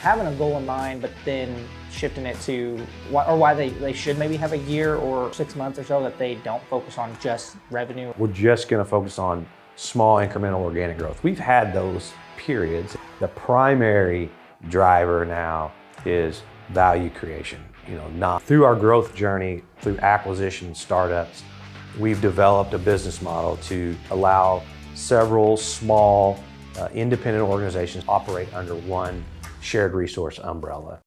having a goal in mind, but then shifting it to why they should maybe have a year or 6 months or so that they don't focus on just revenue? We're just going to focus on small incremental organic growth. We've had those periods. The primary driver now is value creation. Not through our growth journey, through acquisition startups, we've developed a business model to allow several small independent organizations operate under one shared resource umbrella.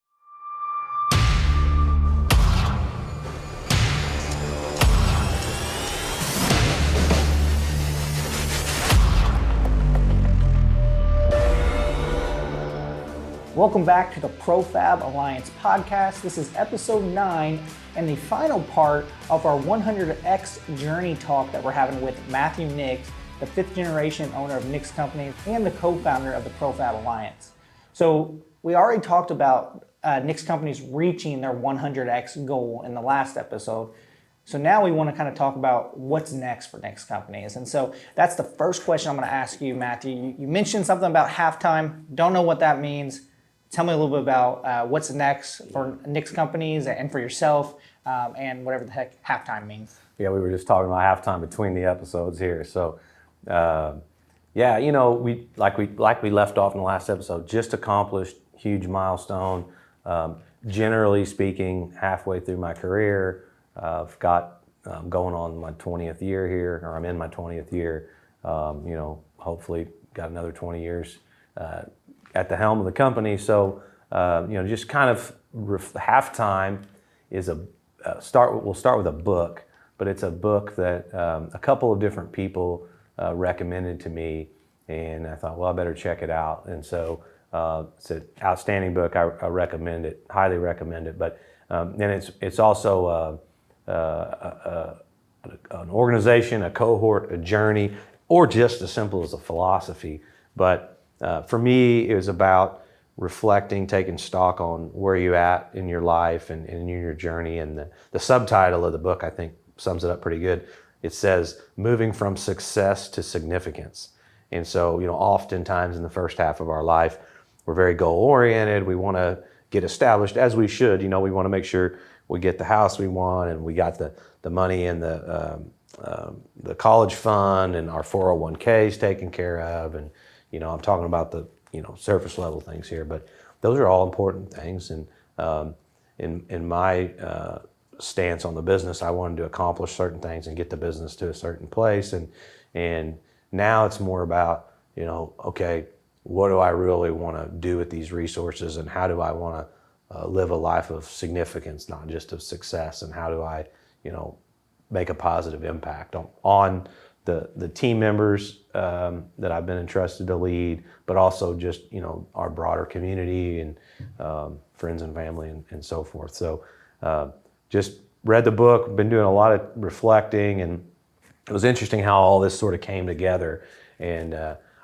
Welcome back to the ProFab Alliance podcast. This is episode 9 and the final part of our 100X journey talk that we're having with Matthew Nix, the 5th generation owner of Nix Companies and the co-founder of the ProFab Alliance. So we already talked about Nix Companies reaching their 100X goal in the last episode. So now we want to kind of talk about what's next for Nix Companies. And so that's the first question I'm going to ask you, Matthew. You mentioned something about halftime. Don't know what that means. Tell me a little bit about what's next for Nix Companies and for yourself, and whatever the heck halftime means. Yeah, we were just talking about halftime between the episodes here. So, we left off in the last episode, just accomplished huge milestone. Generally speaking, halfway through my career, I've got going on my 20th year here, or I'm in my 20th year. Hopefully got another 20 years at the helm of the company. So, just kind of halftime is we'll start with a book, but it's a book that a couple of different people recommended to me, and I thought, well, I better check it out. And so it's an outstanding book. I recommend it, highly recommend it. But then it's also an organization, a cohort, a journey, or just as simple as a philosophy. But for me, it was about reflecting, taking stock on where you're at in your life and in your journey. And the subtitle of the book, I think, sums it up pretty good. It says, moving from success to significance. And so, oftentimes in the first half of our life, we're very goal-oriented. We want to get established, as we should. We want to make sure we get the house we want, and we got the money in the college fund and our 401ks taken care of. And I'm talking about the surface level things here, but those are all important things. And in my stance on the business, I wanted to accomplish certain things and get the business to a certain place. And now it's more about okay, what do I really want to do with these resources, and how do I want to live a life of significance, not just of success, and how do I make a positive impact on the team members that I've been entrusted to lead, but also just our broader community and friends and family and so forth. So just read the book, been doing a lot of reflecting, and it was interesting how all this sort of came together. And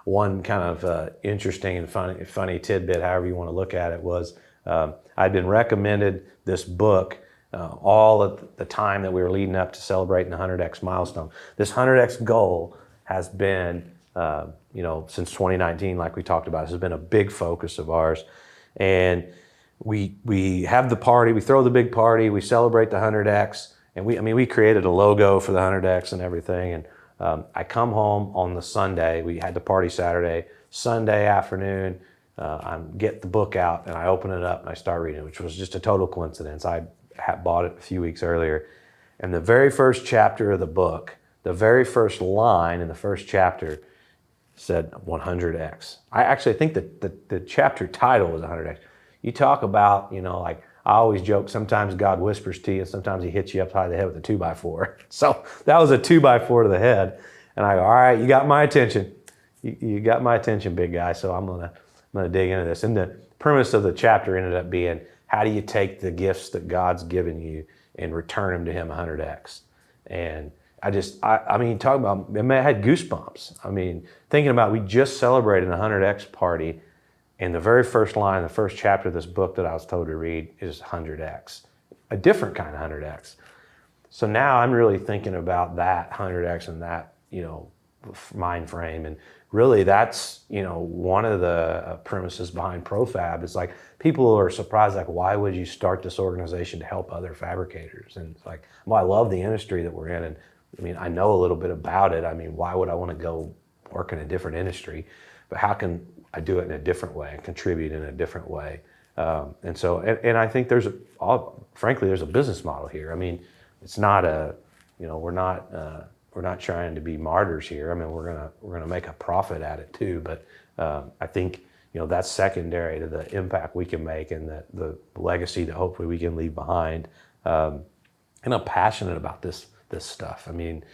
one kind of interesting and funny tidbit, however you want to look at it, was I'd been recommended this book all at the time that we were leading up to celebrating the 100X milestone. This 100X goal has been, since 2019, like we talked about, has been a big focus of ours. And we have the party, we throw the big party, we celebrate the 100X, and we created a logo for the 100X and everything. And I come home on the Sunday, we had the party Saturday, Sunday afternoon, I get the book out and I open it up and I start reading it, which was just a total coincidence. I had bought it a few weeks earlier. And the very first chapter of the book, the very first line in the first chapter said 100X. I actually think that the chapter title was 100X. You talk about, like I always joke, sometimes God whispers to you and sometimes he hits you upside the head with a 2x4. So that was a 2x4 to the head. And I go, all right, you got my attention. You got my attention, big guy. So I'm gonna dig into this. And the premise of the chapter ended up being, how do you take the gifts that God's given you and return them to him 100X? And I talk about, I had goosebumps. Thinking about, we just celebrated a 100X party, and the very first line, the first chapter of this book that I was told to read is 100X, a different kind of 100X. So now I'm really thinking about that 100X and that, mind frame. And really that's, one of the premises behind ProFab is like, people are surprised, like, why would you start this organization to help other fabricators? And it's like, well, I love the industry that we're in. And I mean, I know a little bit about it. I mean, why would I want to go work in a different industry? But how can I do it in a different way and contribute in a different way? And I think frankly, there's a business model here. I mean, it's not we're not trying to be martyrs here. I mean, we're gonna make a profit at it too. But I think that's secondary to the impact we can make and the legacy that hopefully we can leave behind. And I'm passionate about this stuff. I mean,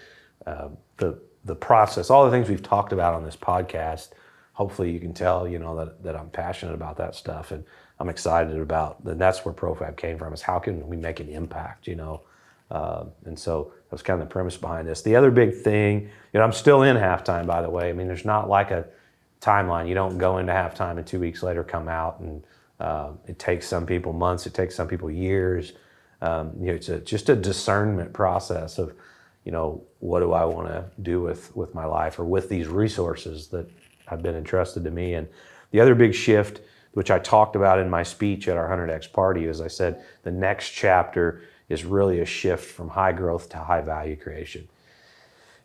the process, all the things we've talked about on this podcast. Hopefully, you can tell that I'm passionate about that stuff, and I'm excited about. And that's where ProFab came from. Is how can we make an impact? And so that's kind of the premise behind this. The other big thing, I'm still in halftime, by the way. I mean, there's not like a timeline. You don't go into halftime and 2 weeks later come out, and it takes some people months. It takes some people years. It's just a discernment process of, what do I want to do with my life or with these resources that have been entrusted to me. And the other big shift, which I talked about in my speech at our 100X party, is I said the next chapter is really a shift from high growth to high value creation.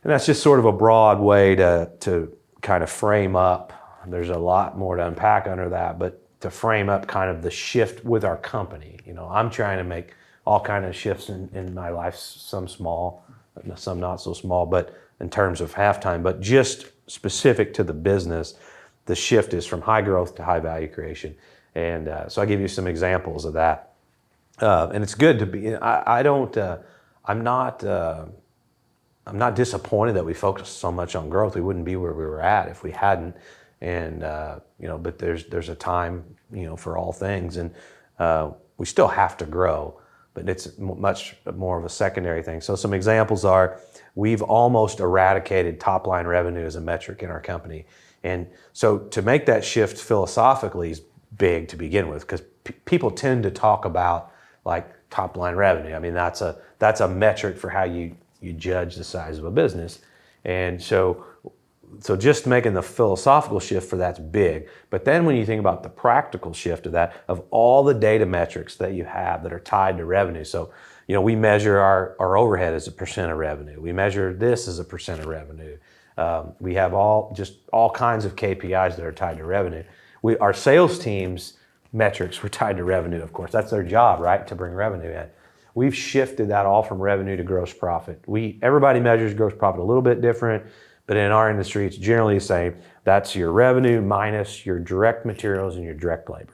And that's just sort of a broad way to kind of frame up. There's a lot more to unpack under that, but to frame up kind of the shift with our company. I'm trying to make all kind of shifts in my life, some small, some not so small, but in terms of halftime, but just specific to the business, the shift is from high growth to high value creation. And so I give you some examples of that. And it's good to be, I'm not disappointed that we focused so much on growth. We wouldn't be where we were at if we hadn't. And, but there's a time, for all things. And we still have to grow, but it's much more of a secondary thing. So some examples are, we've almost eradicated top line revenue as a metric in our company. And so to make that shift philosophically is big to begin with, because people tend to talk about like top line revenue. I mean, that's a metric for how you judge the size of a business. And so just making the philosophical shift for that's big. But then when you think about the practical shift of that, of all the data metrics that you have that are tied to revenue. So, we measure our overhead as a percent of revenue. We measure this as a percent of revenue. We have all kinds of KPIs that are tied to revenue. Our sales team's metrics were tied to revenue, of course. That's their job, right? To bring revenue in. We've shifted that all from revenue to gross profit. Everybody measures gross profit a little bit different, but in our industry, it's generally the same. That's your revenue minus your direct materials and your direct labor.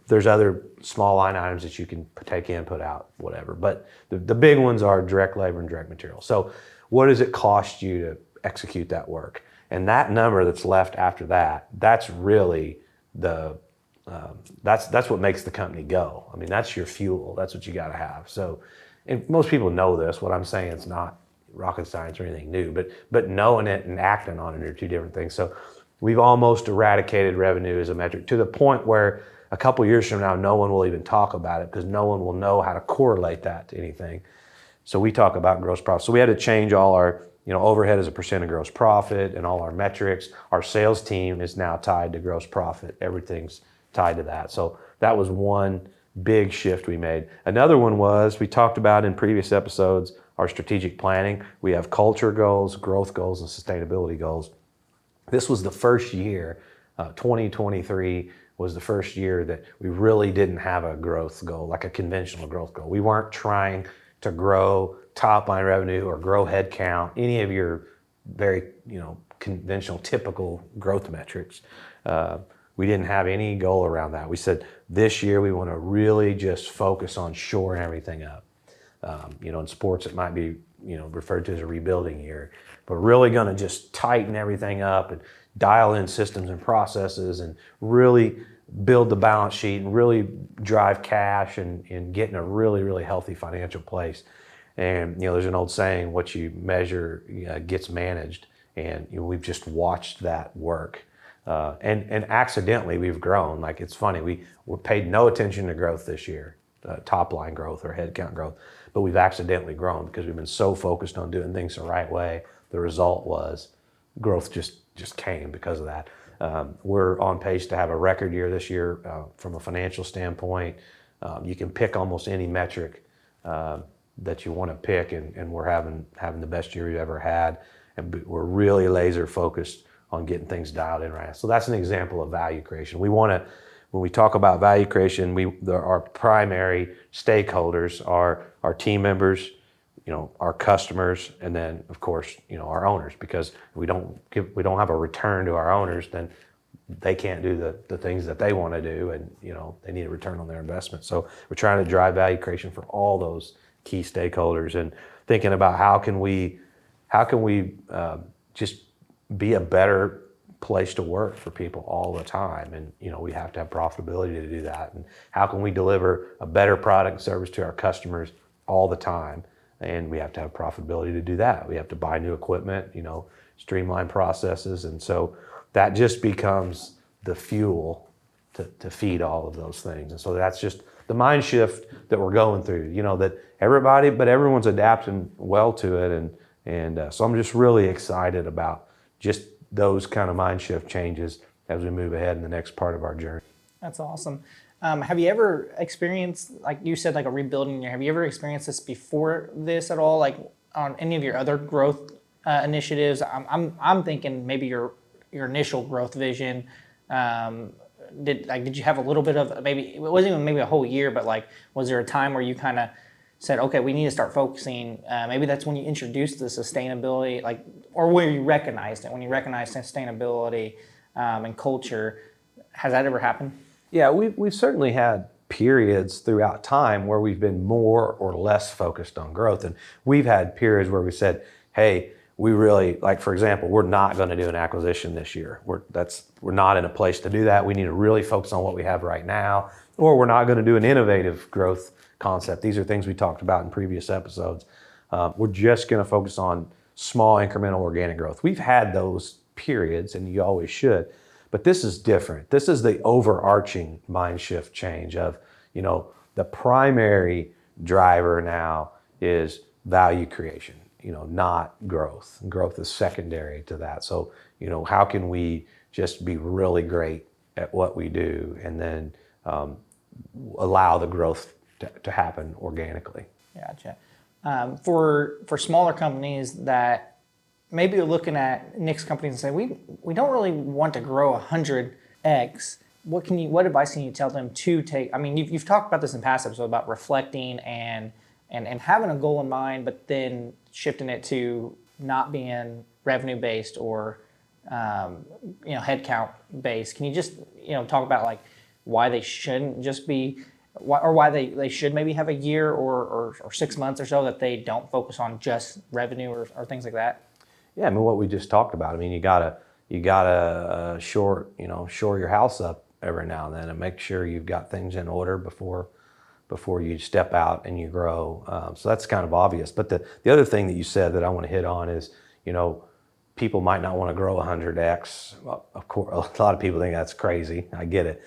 There's other small line items that you can take in, put out, whatever. But the big ones are direct labor and direct materials. So what does it cost you to execute that work? And that number that's left after that, that's really that's what makes the company go. I mean, that's your fuel. That's what you got to have. So, and most people know this. What I'm saying, it's not rocket science or anything new, but knowing it and acting on it are two different things. So we've almost eradicated revenue as a metric to the point where a couple years from now, no one will even talk about it because no one will know how to correlate that to anything. So we talk about gross profit. So we had to change all our overhead as a percent of gross profit and all our metrics. Our sales team is now tied to gross profit. Everything's tied to that. So that was one big shift we made. Another one was, we talked about in previous episodes, our strategic planning. We have culture goals, growth goals, and sustainability goals. This was the first year, 2023 was the first year that we really didn't have a growth goal, like a conventional growth goal. We weren't trying to grow top line revenue or grow head count, any of your very conventional, typical growth metrics. We didn't have any goal around that. We said this year we want to really just focus on shoring everything up. In sports it might be referred to as a rebuilding year, but really going to just tighten everything up and dial in systems and processes and really build the balance sheet and really drive cash and get in a really, really healthy financial place. And there's an old saying, what you measure gets managed, and we've just watched that work. And accidentally we've grown. Like, it's funny, we paid no attention to growth this year, top line growth or headcount growth, but we've accidentally grown because we've been so focused on doing things the right way. The result was growth just came because of that. We're on pace to have a record year this year from a financial standpoint. You can pick almost any metric that you want to pick, and we're having the best year we've ever had, and we're really laser focused on getting things dialed in right now. So that's an example of value creation. We want to, when we talk about value creation, our primary stakeholders are our team members, our customers, and then of course, our owners, because if we don't have a return to our owners, then they can't do the things that they want to do, and they need a return on their investment. So we're trying to drive value creation for all those key stakeholders, and thinking about how can we just be a better place to work for people all the time, and we have to have profitability to do that, and how can we deliver a better product and service to our customers all the time, and we have to have profitability to do that. We have to buy new equipment, streamline processes, and so that just becomes the fuel to feed all of those things. And so that's just the mind shift that we're going through, that everyone's adapting well to it, and so I'm just really excited about just those kind of mind shift changes as we move ahead in the next part of our journey. That's awesome. Have you ever experienced, like you said, like a rebuilding year? Have you ever experienced this before this at all, like on any of your other growth initiatives? I'm thinking maybe your initial growth vision. Did you have a little bit of, maybe it wasn't even maybe a whole year, but like was there a time where you kind of said, okay, we need to start focusing? Maybe that's when you introduced the sustainability, or where you recognized it, when you recognized sustainability and culture. Has that ever happened? Yeah, we've certainly had periods throughout time where we've been more or less focused on growth, and we've had periods where we said, hey, we really, like for example, we're not going to do an acquisition this year. We're not in a place to do that. We need to really focus on what we have right now, or we're not going to do an innovative growth concept. These are things we talked about in previous episodes. We're just going to focus on small incremental organic growth. We've had those periods, and you always should, but this is different. This is the overarching mind shift change of, the primary driver now is value creation, not growth. Growth is secondary to that. So, how can we just be really great at what we do, and then allow the growth to happen organically? Gotcha. For smaller companies that maybe you're looking at Nix Companies and say, we don't really want to grow 100x. What advice can you tell them to take? I mean, you've talked about this in past episodes about reflecting and having a goal in mind, but then shifting it to not being revenue based or headcount based. Can you just talk about like why they shouldn't just be, or why they should maybe have a year or 6 months or so that they don't focus on just revenue or things like that? Yeah, I mean, what we just talked about. I mean, you gotta shore your house up every now and then, and make sure you've got things in order before you step out and you grow. So that's kind of obvious. But the other thing that you said that I want to hit on is, people might not want to grow 100x. Well, of course, a lot of people think that's crazy. I get it.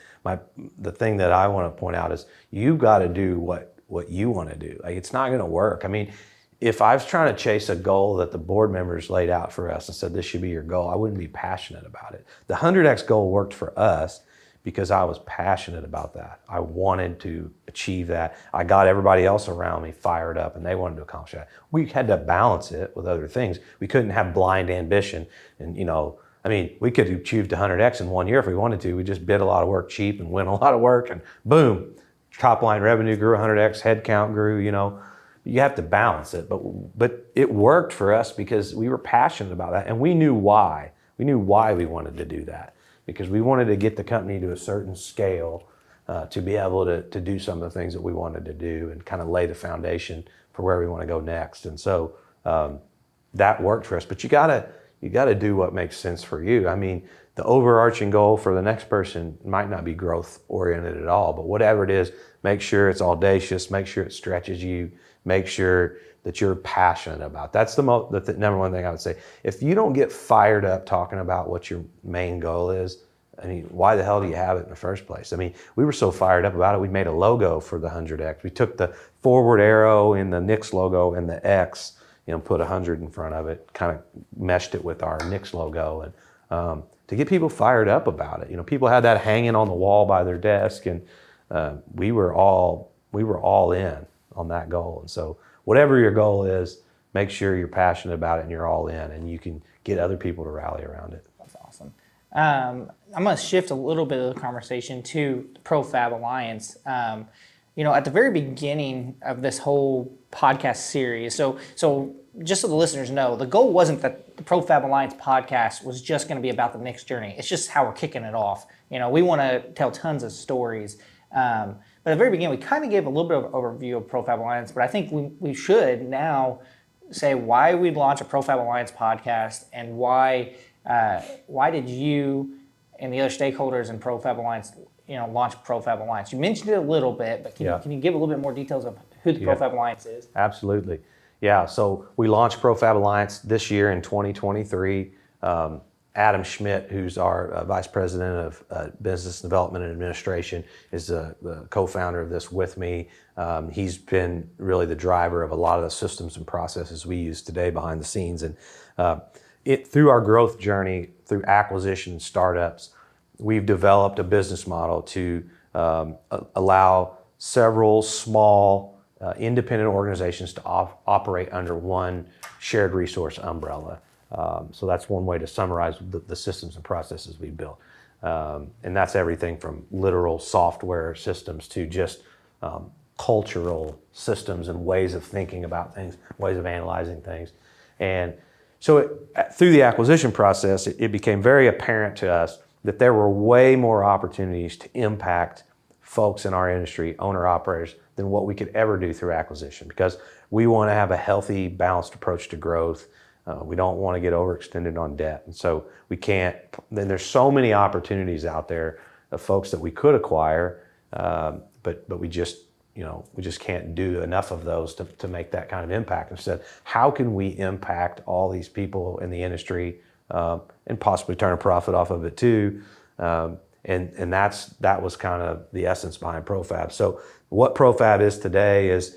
The thing that I want to point out is you've got to do what you want to do. Like, it's not going to work. I mean, if I was trying to chase a goal that the board members laid out for us and said, this should be your goal, I wouldn't be passionate about it. The 100x goal worked for us because I was passionate about that. I wanted to achieve that. I got everybody else around me fired up, and they wanted to accomplish that. We had to balance it with other things. We couldn't have blind ambition. And, we could have achieved 100x in 1 year if we wanted to. We just bid a lot of work cheap and win a lot of work, and boom, top line revenue grew 100x, headcount grew, You have to balance it, but it worked for us because we were passionate about that, and we knew why. We knew why we wanted to do that, because we wanted to get the company to a certain scale to be able to do some of the things that we wanted to do and kind of lay the foundation for where we want to go next. And so that worked for us. But you gotta do what makes sense for you. I mean, the overarching goal for the next person might not be growth oriented at all, but whatever it is, make sure it's audacious, make sure it stretches you, make sure that you're passionate about. That's the number one thing I would say. If you don't get fired up talking about what your main goal is, I mean, why the hell do you have it in the first place? I mean, we were so fired up about it, we made a logo for the 100X. We took the forward arrow in the Nix logo and the X put 100 in front of it, kind of meshed it with our Nix logo, and to get people fired up about it. People had that hanging on the wall by their desk, and we were all in on that goal. And so whatever your goal is, make sure you're passionate about it and you're all in, and you can get other people to rally around it. That's awesome. I'm going to shift a little bit of the conversation to the ProFab Alliance. At the very beginning of this whole podcast series, so just so the listeners know, the goal wasn't that the ProFab Alliance podcast was just going to be about the Nix journey. It's just how we're kicking it off. We want to tell tons of stories. But at the very beginning, we kind of gave a little bit of overview of ProFab Alliance, but I think we should now say why we launched a ProFab Alliance podcast and why did you and the other stakeholders in ProFab Alliance launch ProFab Alliance. You mentioned it a little bit, but can you give a little bit more details of who the ProFab Alliance is? Absolutely. Yeah, so we launched ProFab Alliance this year in 2023. Adam Schmidt, who's our Vice President of Business Development and Administration, is the co-founder of this with me. He's been really the driver of a lot of the systems and processes we use today behind the scenes. And through our growth journey, through acquisition and startups, we've developed a business model to allow several small independent organizations to operate under one shared resource umbrella. So that's one way to summarize the systems and processes we built. And that's everything from literal software systems to just cultural systems and ways of thinking about things, ways of analyzing things. And so through the acquisition process, it became very apparent to us that there were way more opportunities to impact folks in our industry, owner-operators, than what we could ever do through acquisition, because we want to have a healthy, balanced approach to growth. We don't want to get overextended on debt. And so we can't, then there's so many opportunities out there of folks that we could acquire, but we just can't do enough of those to make that kind of impact. Instead, how can we impact all these people in the industry and possibly turn a profit off of it too? And that was kind of the essence behind ProFab. So what ProFab is today is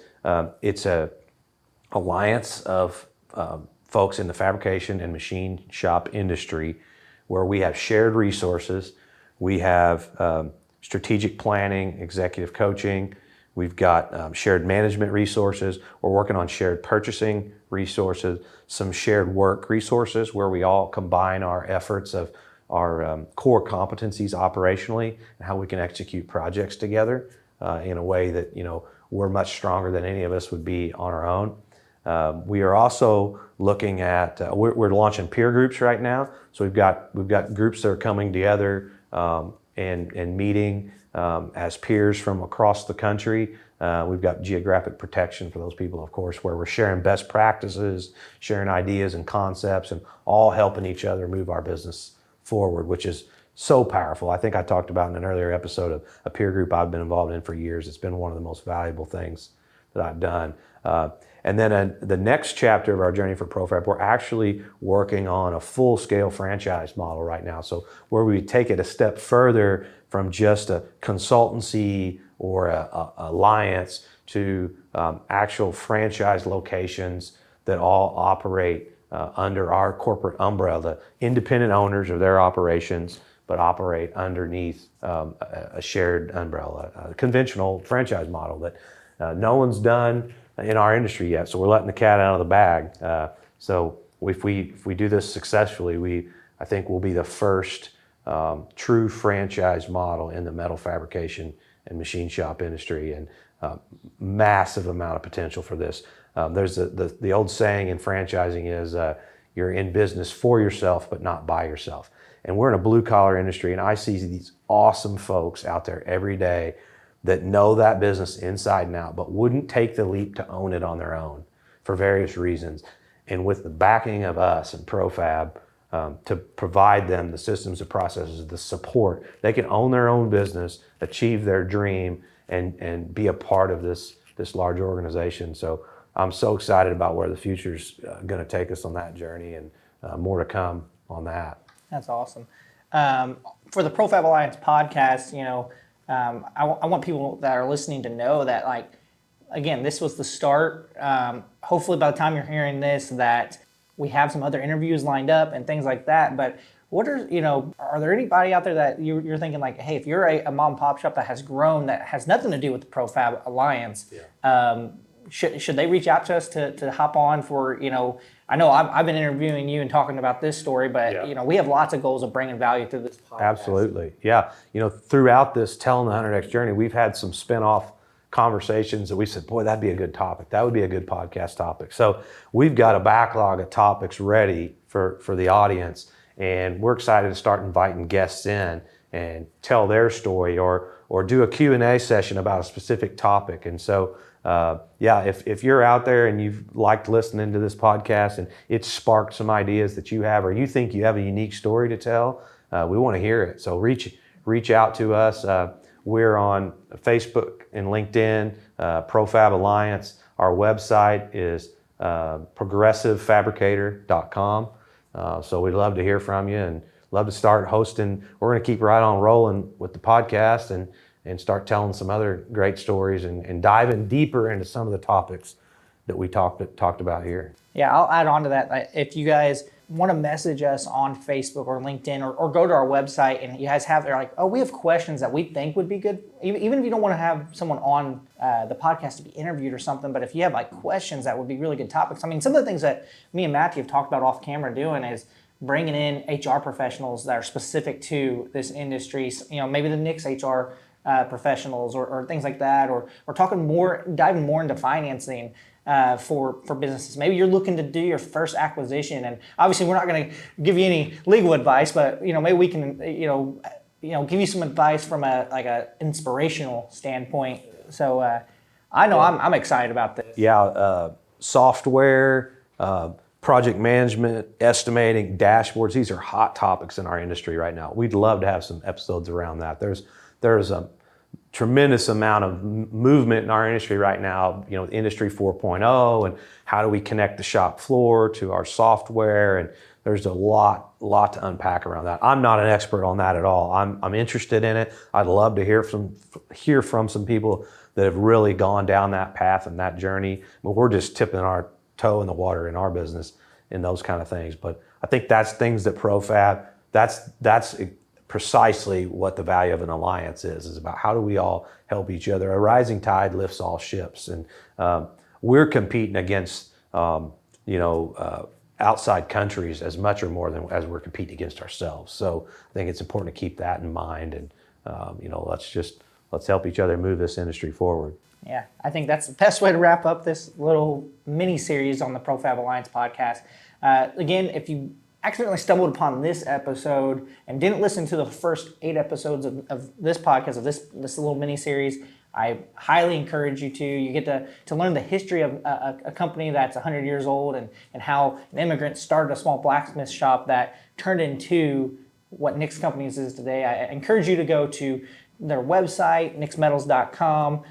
it's a alliance of folks in the fabrication and machine shop industry where we have shared resources. We have strategic planning, executive coaching. We've got shared management resources. We're working on shared purchasing resources, some shared work resources where we all combine our efforts of our core competencies operationally and how we can execute projects together in a way that we're much stronger than any of us would be on our own. We are also looking at we're launching peer groups right now. So we've got groups that are coming together and meeting as peers from across the country. We've got geographic protection for those people, of course, where we're sharing best practices, sharing ideas and concepts, and all helping each other move our business forward, which is so powerful. I think I talked about in an earlier episode of a peer group I've been involved in for years. It's been one of the most valuable things that I've done. And then the next chapter of our journey for ProFab, we're actually working on a full-scale franchise model right now. So where we take it a step further from just a consultancy or a alliance to actual franchise locations that all operate under our corporate umbrella, independent owners of their operations, but operate underneath a shared umbrella, a conventional franchise model that no one's done in our industry yet. So we're letting the cat out of the bag. So if we do this successfully, I think we'll be the first true franchise model in the metal fabrication and machine shop industry, and massive amount of potential for this. There's the old saying in franchising is you're in business for yourself, but not by yourself. And we're in a blue collar industry, and I see these awesome folks out there every day that know that business inside and out, but wouldn't take the leap to own it on their own for various reasons. And with the backing of us and ProFab to provide them the systems, the processes, the support, they can own their own business, achieve their dream, and be a part of this large organization. So I'm so excited about where the future's going to take us on that journey, and more to come on that. That's awesome. For the ProFab Alliance podcast, I want people that are listening to know that again, this was the start. Hopefully by the time you're hearing this, that we have some other interviews lined up and things like that. But what are, are there anybody out there that you're thinking like, hey, if you're a mom and pop shop that has grown, that has nothing to do with the ProFab Alliance, should they reach out to us to hop on for, I know I've been interviewing you and talking about this story, but we have lots of goals of bringing value to this podcast. Absolutely. Yeah. Throughout this Telling the 100X journey, we've had some spin-off conversations that we said, boy, that'd be a good topic. That would be a good podcast topic. So we've got a backlog of topics ready for the audience, and we're excited to start inviting guests in and tell their story or do a Q&A session about a specific topic. And so, if you're out there and you've liked listening to this podcast and it's sparked some ideas that you have, or you think you have a unique story to tell, we want to hear it. So reach out to us. We're on Facebook and LinkedIn, ProFab Alliance. Our website is progressivefabricator.com. So we'd love to hear from you and love to start hosting. We're going to keep right on rolling with the podcast and start telling some other great stories and diving deeper into some of the topics that we talked about here. Yeah, I'll add on to that. If you guys want to message us on Facebook or LinkedIn or go to our website and you guys they're like, oh, we have questions that we think would be good. Even if you don't want to have someone on the podcast to be interviewed or something, but if you have like questions that would be really good topics. I mean, some of the things that me and Matthew have talked about off camera doing is bringing in HR professionals that are specific to this industry. Maybe the Nix HR professionals or things like that, or diving more into financing for businesses. Maybe you're looking to do your first acquisition, and obviously we're not going to give you any legal advice, but maybe we can give you some advice from a inspirational standpoint. So I know I'm excited about this. Software, project management, estimating, dashboards. These are hot topics in our industry right now. We'd love to have some episodes around that. There's a tremendous amount of movement in our industry right now, Industry 4.0, and how do we connect the shop floor to our software, and there's a lot to unpack around that. I'm not an expert on that at all. I'm interested in it. I'd love to hear from some people that have really gone down that path and that journey, but we're just tipping our toe in the water in our business in those kind of things. But I think that's things that ProFab, that's precisely what the value of an alliance is about how do we all help each other. A rising tide lifts all ships, and we're competing against outside countries as much or more than as we're competing against ourselves. So I think it's important to keep that in mind, and let's help each other move this industry forward. Yeah, I think that's the best way to wrap up this little mini series on the ProFab Alliance podcast. Again, if you accidentally stumbled upon this episode and didn't listen to the first 8 episodes of this podcast, of this little mini series, I highly encourage you to. You get to learn the history of a company that's 100 years old and how an immigrant started a small blacksmith shop that turned into what Nix Companies is today. I encourage you to go to their website, nixmetals.com.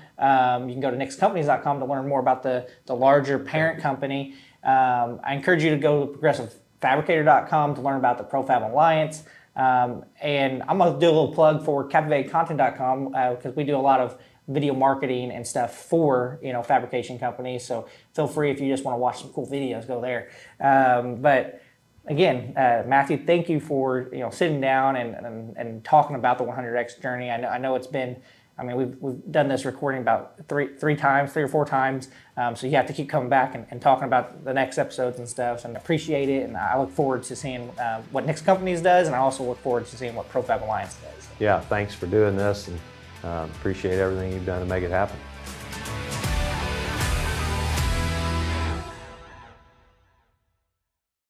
You can go to nixcompanies.com to learn more about the larger parent company. I encourage you to go to progressivefabricator.com to learn about the ProFab Alliance. And I'm going to do a little plug for captivatecontent.com because we do a lot of video marketing and stuff for fabrication companies. So feel free, if you just want to watch some cool videos, go there. But again, Matthew, thank you for sitting down and talking about the 100X journey. I know it's been. I mean, we've done this recording about three or four times. So you have to keep coming back and talking about the next episodes and stuff, and appreciate it. And I look forward to seeing what Nix Companies does, and I also look forward to seeing what ProFab Alliance does. Yeah, thanks for doing this, and appreciate everything you've done to make it happen.